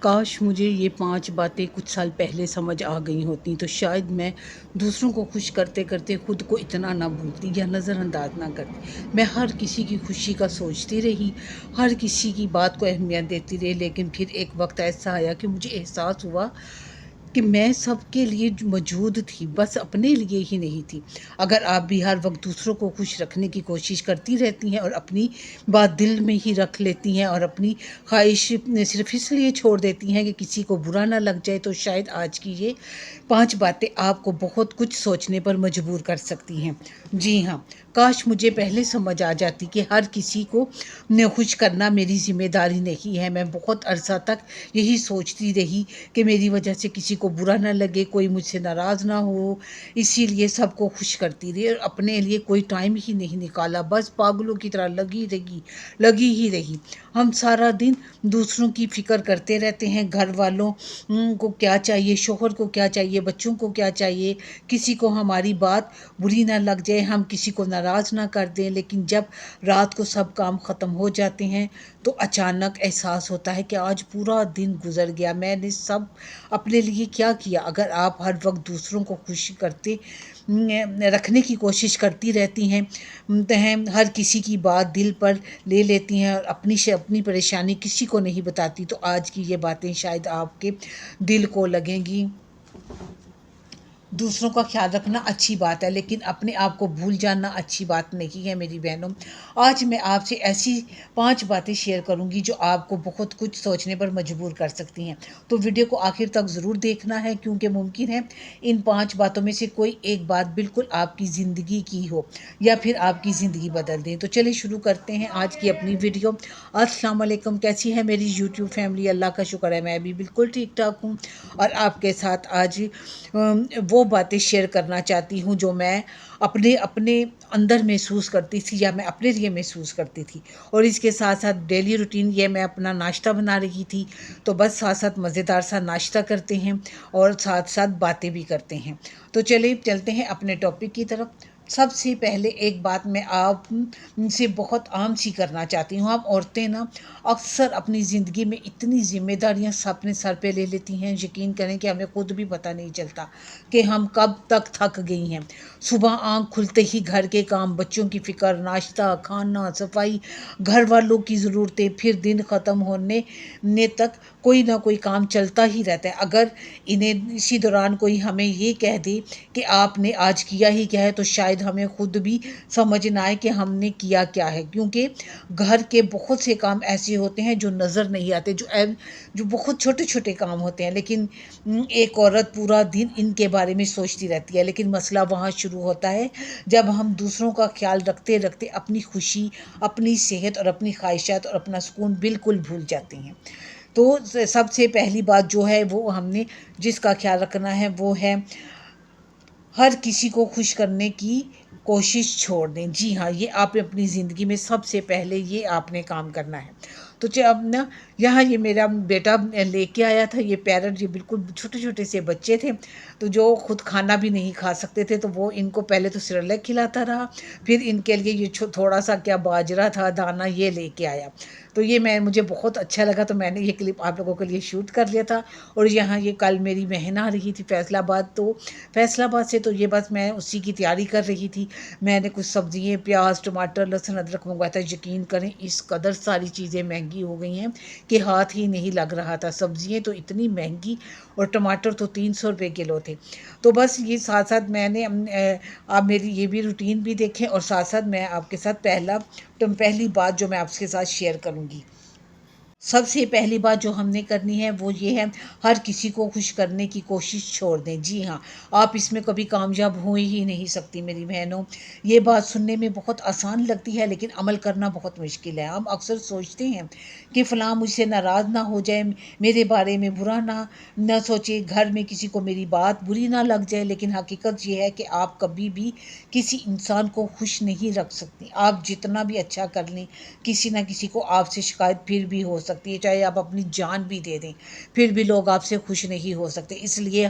کاش مجھے یہ 5 باتیں کچھ سال پہلے سمجھ آ گئی ہوتیں تو شاید میں دوسروں کو خوش کرتے کرتے خود کو اتنا نہ بھولتی یا نظر انداز نہ کرتی۔ میں ہر کسی کی خوشی کا سوچتی رہی، ہر کسی کی بات کو اہمیت دیتی رہی، لیکن پھر ایک وقت ایسا آیا کہ مجھے احساس ہوا کہ میں سب کے لیے موجود تھی، بس اپنے لیے ہی نہیں تھی۔ اگر آپ بھی ہر وقت دوسروں کو خوش رکھنے کی کوشش کرتی رہتی ہیں اور اپنی بات دل میں ہی رکھ لیتی ہیں اور اپنی خواہش صرف اس لیے چھوڑ دیتی ہیں کہ کسی کو برا نہ لگ جائے، تو شاید آج کی یہ 5 باتیں آپ کو بہت کچھ سوچنے پر مجبور کر سکتی ہیں۔ جی ہاں، کاش مجھے پہلے سمجھ آ جاتی کہ ہر کسی کو خوش کرنا میری ذمہ داری نہیں ہے۔ میں بہت عرصہ تک یہی سوچتی رہی کہ میری وجہ سے کسی کو برا نہ لگے، کوئی مجھ سے ناراض نہ ہو، اسی لیے سب کو خوش کرتی رہی اور اپنے لیے کوئی ٹائم ہی نہیں نکالا، بس پاگلوں کی طرح لگی ہی رہی۔ ہم سارا دن دوسروں کی فکر کرتے رہتے ہیں، گھر والوں کو کیا چاہیے، شوہر کو کیا چاہیے، بچوں کو کیا چاہیے، کسی کو ہماری بات بری نہ لگ جائے، ہم کسی کو ناراض نہ کر دیں۔ لیکن جب رات کو سب کام ختم ہو جاتے ہیں تو اچانک احساس ہوتا ہے کہ آج پورا دن گزر گیا، میں نے سب اپنے لیے کیا کیا۔ اگر آپ ہر وقت دوسروں کو خوش کرتے رکھنے کی کوشش کرتی رہتی ہیں، ہر کسی کی بات دل پر لے لیتی ہیں اور اپنی پریشانی کسی کو نہیں بتاتی، تو آج کی یہ باتیں شاید آپ کے دل کو لگیں گی۔ دوسروں کا خیال رکھنا اچھی بات ہے، لیکن اپنے آپ کو بھول جانا اچھی بات نہیں ہے میری بہنوں۔ آج میں آپ سے ایسی 5 باتیں شیئر کروں گی جو آپ کو بہت کچھ سوچنے پر مجبور کر سکتی ہیں، تو ویڈیو کو آخر تک ضرور دیکھنا ہے، کیونکہ ممکن ہے ان 5 باتوں میں سے کوئی ایک بات بالکل آپ کی زندگی کی ہو یا پھر آپ کی زندگی بدل دیں۔ تو چلیے شروع کرتے ہیں آج کی اپنی ویڈیو۔ السلام علیکم، کیسی ہے میری یوٹیوب فیملی؟ اللہ کا شکر ہے میں بھی بالکل ٹھیک ٹھاک ہوں، اور آپ کے ساتھ آج وہ باتیں شیئر کرنا چاہتی ہوں جو میں اپنے اندر محسوس کرتی تھی یا میں اپنے لیے محسوس کرتی تھی، اور اس کے ساتھ ساتھ ڈیلی روٹین یہ میں اپنا ناشتہ بنا رہی تھی، تو بس ساتھ ساتھ مزیدار سا ناشتہ کرتے ہیں اور ساتھ ساتھ باتیں بھی کرتے ہیں۔ تو چلیے چلتے ہیں اپنے ٹاپک کی طرف۔ سب سے پہلے ایک بات میں آپ سے بہت عام سی کرنا چاہتی ہوں۔ آپ عورتیں نا اکثر اپنی زندگی میں اتنی ذمہ داریاں اپنے سر پہ لے لیتی ہیں، یقین کریں کہ ہمیں خود بھی پتہ نہیں چلتا کہ ہم کب تک تھک گئی ہیں۔ صبح آنکھ کھلتے ہی گھر کے کام، بچوں کی فکر، ناشتہ، کھانا، صفائی، گھر والوں کی ضرورتیں، پھر دن ختم ہونے تک کوئی نہ کوئی کام چلتا ہی رہتا ہے۔ اگر اسی دوران کوئی ہمیں یہ کہہ دے کہ آپ نے آج کیا ہی کیا ہے، تو شاید ہمیں خود بھی سمجھ نہ آئے کہ ہم نے کیا کیا ہے، کیونکہ گھر کے بہت سے کام ایسے ہوتے ہیں جو نظر نہیں آتے، جو بہت چھوٹے چھوٹے کام ہوتے ہیں، لیکن ایک عورت پورا دن ان کے بارے میں سوچتی رہتی ہے۔ لیکن مسئلہ وہاں شروع ہوتا ہے جب ہم دوسروں کا خیال رکھتے رکھتے اپنی خوشی، اپنی صحت اور اپنی خواہشات اور اپنا سکون بالکل بھول جاتے ہیں۔ تو سب سے پہلی بات جو ہے وہ ہم نے جس کا خیال رکھنا ہے وہ ہے ہر کسی کو خوش کرنے کی کوشش چھوڑ دیں۔ جی ہاں، یہ آپ اپنی زندگی میں سب سے پہلے یہ آپ نے کام کرنا ہے۔ تو اب نا یہاں یہ میرا بیٹا لے کے آیا تھا یہ پیرٹ، یہ بالکل چھوٹے چھوٹے سے بچے تھے، تو جو خود کھانا بھی نہیں کھا سکتے تھے، تو وہ ان کو پہلے تو سیریلک کھلاتا رہا، پھر ان کے لیے یہ تھوڑا سا کیا باجرا تھا، دانا، یہ لے کے آیا۔ تو یہ مجھے بہت اچھا لگا، تو میں نے یہ کلپ آپ لوگوں کے لیے شوٹ کر لیا تھا۔ اور یہاں یہ کل میری بہن آ رہی تھی فیصل آباد، تو فیصل آباد سے تو یہ بس میں اسی کی تیاری کر رہی تھی۔ میں نے کچھ سبزیاں، پیاز، ٹماٹر، لہسن، ادرک منگوایا تھا۔ یقین کریں اس قدر ساری چیزیں مہنگی ہو گئی ہیں کہ ہاتھ ہی نہیں لگ رہا تھا۔ سبزیاں تو اتنی مہنگی اور ٹماٹر تو 300 روپے کلو تھے۔ تو بس یہ ساتھ ساتھ میں نے آپ میری یہ بھی روٹین بھی دیکھیں، اور ساتھ ساتھ میں آپ کے ساتھ پہلی بات جو میں آپ کے ساتھ شیئر کروں گی۔ سب سے پہلی بات جو ہم نے کرنی ہے وہ یہ ہے، ہر کسی کو خوش کرنے کی کوشش چھوڑ دیں۔ جی ہاں، آپ اس میں کبھی کامیاب ہو ہی نہیں سکتی میری بہنوں۔ یہ بات سننے میں بہت آسان لگتی ہے، لیکن عمل کرنا بہت مشکل ہے۔ ہم اکثر سوچتے ہیں کہ فلاں مجھ سے ناراض نہ ہو جائے، میرے بارے میں برا نہ سوچے، گھر میں کسی کو میری بات بری نہ لگ جائے، لیکن حقیقت یہ ہے کہ آپ کبھی بھی کسی انسان کو خوش نہیں رکھ سکتی۔ آپ جتنا بھی اچھا کر لیں، کسی نہ کسی کو آپ سے شکایت پھر بھی ہو سکتی سکتی ہے، چاہے آپ اپنی جان بھی دے دیں پھر بھی لوگ آپ سے خوش نہیں ہو سکتے۔ اس لیے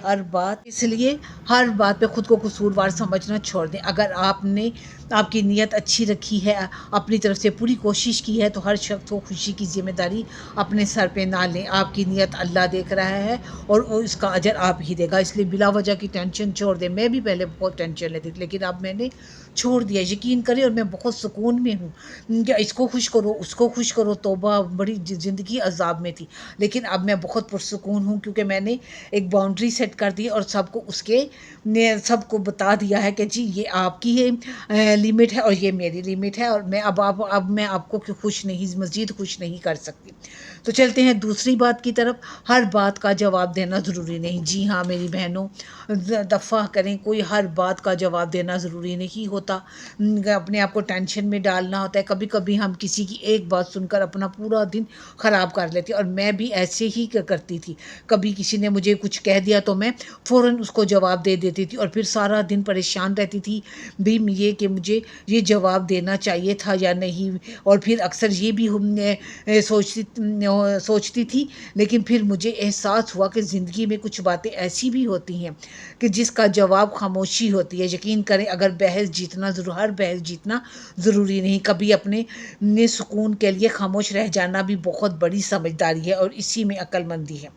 ہر بات پہ خود کو قصوروار سمجھنا چھوڑ دیں۔ اگر آپ کی نیت اچھی رکھی ہے، اپنی طرف سے پوری کوشش کی ہے، تو ہر شخص کو خوشی کی ذمہ داری اپنے سر پہ نہ لیں۔ آپ کی نیت اللہ دیکھ رہا ہے اور اس کا اجر آپ ہی دے گا، اس لیے بلا وجہ کی ٹینشن چھوڑ دیں۔ میں بھی پہلے بہت ٹینشن لیتی تھی، لیکن اب میں نے چھوڑ دیا، یقین کریں، اور میں بہت سکون میں ہوں کہ اس کو خوش کرو، اس کو خوش کرو، توبہ بڑی زندگی عذاب میں تھی، لیکن اب میں بہت پرسکون ہوں کیونکہ میں نے ایک باؤنڈری سیٹ کر دی اور سب کو بتا دیا ہے کہ جی یہ آپ کی لمٹ ہے اور یہ میری لمٹ ہے، اور اب میں آپ کو مزید خوش نہیں کر سکتی۔ تو چلتے ہیں دوسری بات کی طرف۔ ہر بات کا جواب دینا ضروری نہیں۔ جی ہاں میری بہنوں، دفع کریں، کوئی ہر بات کا جواب دینا ضروری نہیں ہوتا، اپنے آپ کو ٹینشن میں ڈالنا ہوتا ہے۔ کبھی کبھی ہم کسی کی ایک بات سن کر اپنا پورا دن خراب کر لیتے، اور میں بھی ایسے ہی کرتی تھی۔ کبھی کسی نے مجھے کچھ کہہ دیا تو میں فوراً اس کو جواب دے دیتی تھی، اور پھر سارا دن پریشان رہتی تھی بھی یہ کہ مجھے یہ جواب دینا چاہیے تھا یا نہیں، اور پھر اکثر یہ بھی سوچتی تھی، لیکن پھر مجھے احساس ہوا کہ زندگی میں کچھ باتیں ایسی بھی ہوتی ہیں کہ جس کا جواب خاموشی ہوتی ہے۔ یقین کریں، ہر بحث جیتنا ضروری نہیں، کبھی اپنے سکون کے لیے خاموش رہ جانا بھی بہت بڑی سمجھداری ہے، اور اسی میں عقل مندی ہے۔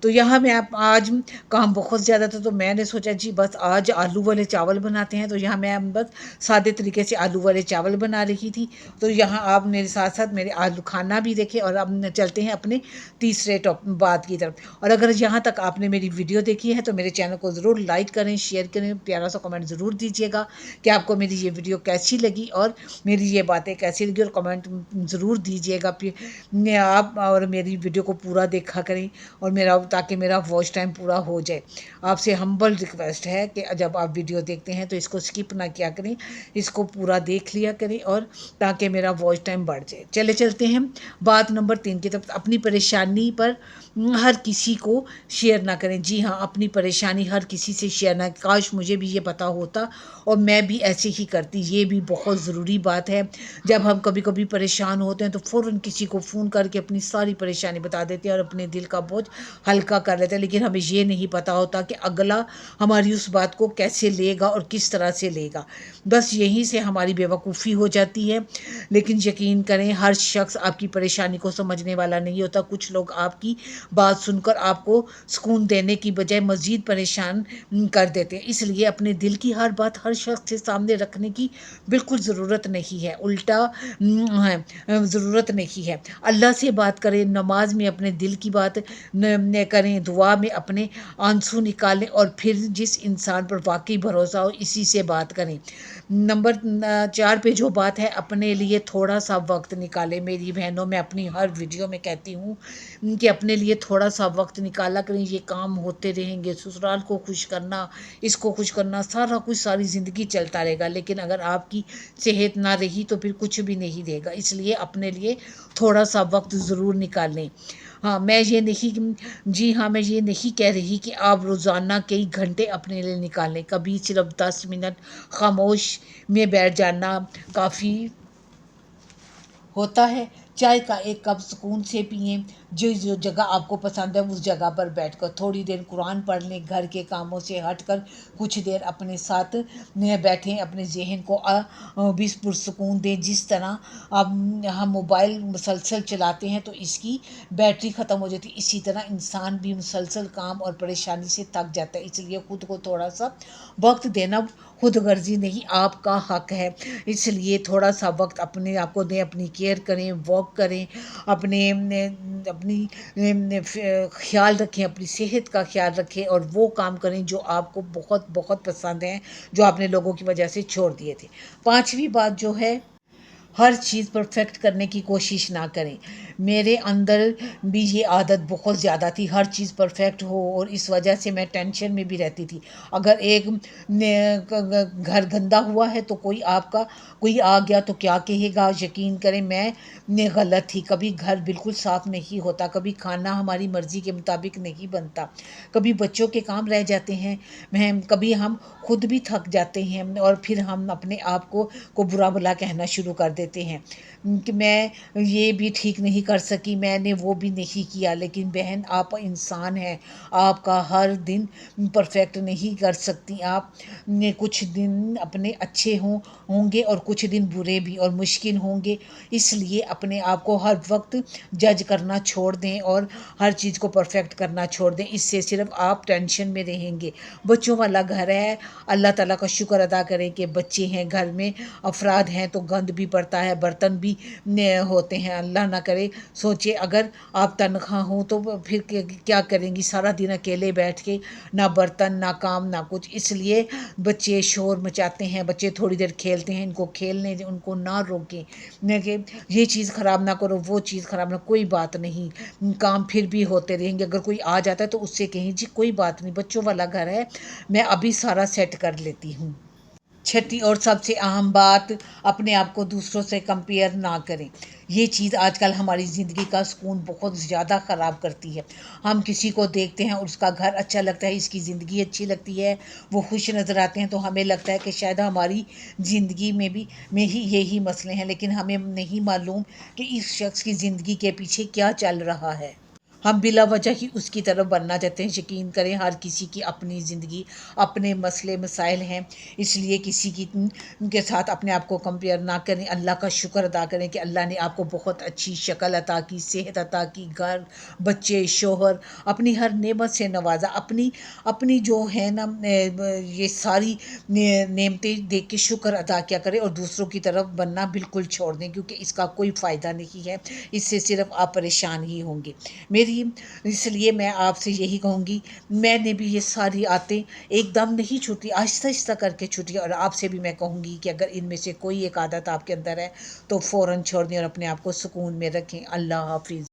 تو یہاں میں آج کام بہت زیادہ تھا، تو میں نے سوچا جی بس آج آلو والے چاول بناتے ہیں، تو یہاں میں بس سادے طریقے سے آلو والے چاول بنا رہی تھی۔ تو یہاں آپ میرے ساتھ ساتھ میرے آلو کھانا بھی دیکھیں، اور اب چلتے ہیں اپنے تیسرے بات کی طرف۔ اور اگر یہاں تک آپ نے میری ویڈیو دیکھی ہے تو میرے چینل کو ضرور لائک کریں، شیئر کریں، پیارا سا کمنٹ ضرور دیجیے گا کہ آپ کو میری یہ ویڈیو کیسی لگی اور میری یہ باتیں کیسی لگی، اور کمنٹ ضرور دیجیے گا۔ پھر آپ اور میری ویڈیو کو پورا دیکھا کریں، اور تاکہ میرا واچ ٹائم پورا ہو جائے۔ آپ سے ہمبل ریکویسٹ ہے کہ جب آپ ویڈیو دیکھتے ہیں تو اس کو سکپ نہ کیا کریں، اس کو پورا دیکھ لیا کریں، اور تاکہ میرا واچ ٹائم بڑھ جائے۔ چلتے ہیں بات نمبر 3 کی طرف۔ اپنی پریشانی پر ہر کسی کو شیئر نہ کریں۔ جی ہاں، اپنی پریشانی ہر کسی سے شیئر نہ، کاش مجھے بھی یہ پتا ہوتا اور میں بھی ایسے ہی کرتی۔ یہ بھی بہت ضروری بات ہے۔ جب ہم کبھی پریشان ہوتے ہیں تو فوراً کسی کو فون کر کے اپنی ساری پریشانی بتا دیتے ہیں اور اپنے دل کا بوجھ ہلکا کر لیتے ہیں، لیکن ہمیں یہ نہیں پتا ہوتا کہ اگلا ہماری اس بات کو کیسے لے گا اور کس طرح سے لے گا۔ بس یہیں سے ہماری بیوقوفی ہو جاتی ہے۔ لیکن یقین کریں، ہر شخص آپ کی پریشانی کو سمجھنے والا نہیں ہوتا۔ کچھ لوگ آپ کی بات سن کر آپ کو سکون دینے کی بجائے مزید پریشان کر دیتے ہیں۔ اس لیے اپنے دل کی ہر بات ہر شخص کے سامنے رکھنے کی بالکل ضرورت نہیں ہے، ضرورت نہیں ہے۔ اللہ سے بات کریں، نماز میں اپنے دل کی بات کریں، دعا میں اپنے آنسو نکالیں، اور پھر جس انسان پر واقعی بھروسہ ہو اسی سے بات کریں۔ نمبر 4 پہ جو بات ہے، اپنے لیے تھوڑا سا وقت نکالیں۔ میری بہنوں، میں اپنی ہر ویڈیو میں کہتی ہوں کہ اپنے لیے تھوڑا سا وقت نکالا کریں۔ یہ کام ہوتے رہیں گے، سسرال کو خوش کرنا، اس کو خوش کرنا، سارا کچھ ساری زندگی چلتا رہے گا، لیکن اگر آپ کی صحت نہ رہی تو پھر کچھ بھی نہیں رہے گا۔ اس لیے اپنے لیے تھوڑا سا وقت ضرور نکالیں۔ میں یہ نہیں کہہ رہی کہ آپ روزانہ کئی گھنٹے اپنے لیے نکالیں، کبھی صرف 10 منٹ خاموش میں بیٹھ جانا کافی ہوتا ہے۔ چائے کا ایک کپ سکون سے پئیں، جو جگہ آپ کو پسند ہے اس جگہ پر بیٹھ کر تھوڑی دیر قرآن پڑھ لیں، گھر کے کاموں سے ہٹ کر کچھ دیر اپنے ساتھ بیٹھیں، اپنے ذہن کو بھی پرسکون دیں۔ جس طرح ہم موبائل مسلسل چلاتے ہیں تو اس کی بیٹری ختم ہو جاتی ہے، اسی طرح انسان بھی مسلسل کام اور پریشانی سے تھک جاتا ہے۔ اس لیے خود کو تھوڑا سا وقت دینا خود غرضی نہیں، آپ کا حق ہے۔ اس لیے تھوڑا سا وقت اپنے آپ کو دیں، اپنی کیئر کریں، واک کریں، اپنی خیال رکھیں، اپنی صحت کا خیال رکھیں، اور وہ کام کریں جو آپ کو بہت بہت پسند ہیں، جو آپ نے لوگوں کی وجہ سے چھوڑ دیے تھے۔ 5ویں بات جو ہے، ہر چیز پرفیکٹ کرنے کی کوشش نہ کریں۔ میرے اندر بھی یہ عادت بہت زیادہ تھی، ہر چیز پرفیکٹ ہو، اور اس وجہ سے میں ٹینشن میں بھی رہتی تھی۔ اگر ایک گھر گندا ہوا ہے تو کوئی آ گیا تو کیا کہے گا؟ یقین کریں، میں غلط تھی۔ کبھی گھر بالکل صاف نہیں ہوتا، کبھی کھانا ہماری مرضی کے مطابق نہیں بنتا، کبھی بچوں کے کام رہ جاتے ہیں، کبھی ہم خود بھی تھک جاتے ہیں، اور پھر ہم اپنے آپ کو برا بھلا کہنا شروع کر دیتے ہیں۔ کہ میں یہ بھی ٹھیک نہیں کر سکی، میں نے وہ بھی نہیں کیا، لیکن بہن آپ انسان ہیں، آپ کا ہر دن پرفیکٹ نہیں کر سکتی، آپ نے کچھ دن اپنے اچھے ہوں گے اور کچھ دن برے بھی اور مشکل ہوں گے، اس لیے اپنے آپ کو ہر وقت جج کرنا چھوڑ دیں اور ہر چیز کو پرفیکٹ کرنا چھوڑ دیں، اس سے صرف آپ ٹینشن میں رہیں گے۔ بچوں والا گھر ہے، اللہ تعالیٰ کا شکر ادا کریں کہ بچے ہیں گھر میں، افراد ہیں تو گند بھی پڑتا ہے، برتن بھی ہوتے ہیں، اللہ نہ کرے سوچے اگر آپ تنخواہ ہوں تو پھر کیا کریں گی سارا دن اکیلے بیٹھ کے، نہ برتن نہ کام نہ کچھ، اس لیے بچے شور مچاتے ہیں، بچے تھوڑی دیر کھیلتے ہیں، ان کو کھیلنے دیں، ان کو نہ روکیں، نہ کہ یہ چیز خراب نہ کرو وہ چیز خراب نہ، کوئی بات نہیں، کام پھر بھی ہوتے رہیں گے، اگر کوئی آ جاتا ہے تو اس سے کہیں جی کوئی بات نہیں، بچوں والا گھر ہے، میں ابھی سارا سیٹ کر لیتی ہوں۔ چھٹی اور سب سے اہم بات، اپنے آپ کو دوسروں سے کمپیئر نہ کریں، یہ چیز آج کل ہماری زندگی کا سکون بہت زیادہ خراب کرتی ہے۔ ہم کسی کو دیکھتے ہیں اور اس کا گھر اچھا لگتا ہے، اس کی زندگی اچھی لگتی ہے، وہ خوش نظر آتے ہیں تو ہمیں لگتا ہے کہ شاید ہماری زندگی میں ہی یہی مسئلے ہیں، لیکن ہمیں نہیں معلوم کہ اس شخص کی زندگی کے پیچھے کیا چل رہا ہے۔ ہم بلا وجہ ہی اس کی طرف بننا چاہتے ہیں، یقین کریں ہر کسی کی اپنی زندگی، اپنے مسئلے مسائل ہیں، اس لیے کسی کے ساتھ اپنے آپ کو کمپیئر نہ کریں، اللہ کا شکر ادا کریں کہ اللہ نے آپ کو بہت اچھی شکل عطا کی، صحت عطا کی، گھر بچے شوہر، اپنی ہر نعمت سے نوازا، اپنی جو ہے نا یہ ساری نعمتیں دیکھ کے شکر ادا کیا کریں اور دوسروں کی طرف بننا بالکل چھوڑ دیں، کیونکہ اس کا کوئی فائدہ نہیں ہے، اس سے صرف آپ پریشان ہی ہوں گے۔ اس لیے میں آپ سے یہی کہوں گی، میں نے بھی یہ ساری عادتیں ایک دم نہیں چھوٹی، آہستہ آہستہ کر کے چھوٹی، اور آپ سے بھی میں کہوں گی کہ اگر ان میں سے کوئی ایک عادت آپ کے اندر ہے تو فوراً چھوڑ دیں اور اپنے آپ کو سکون میں رکھیں۔ اللہ حافظ۔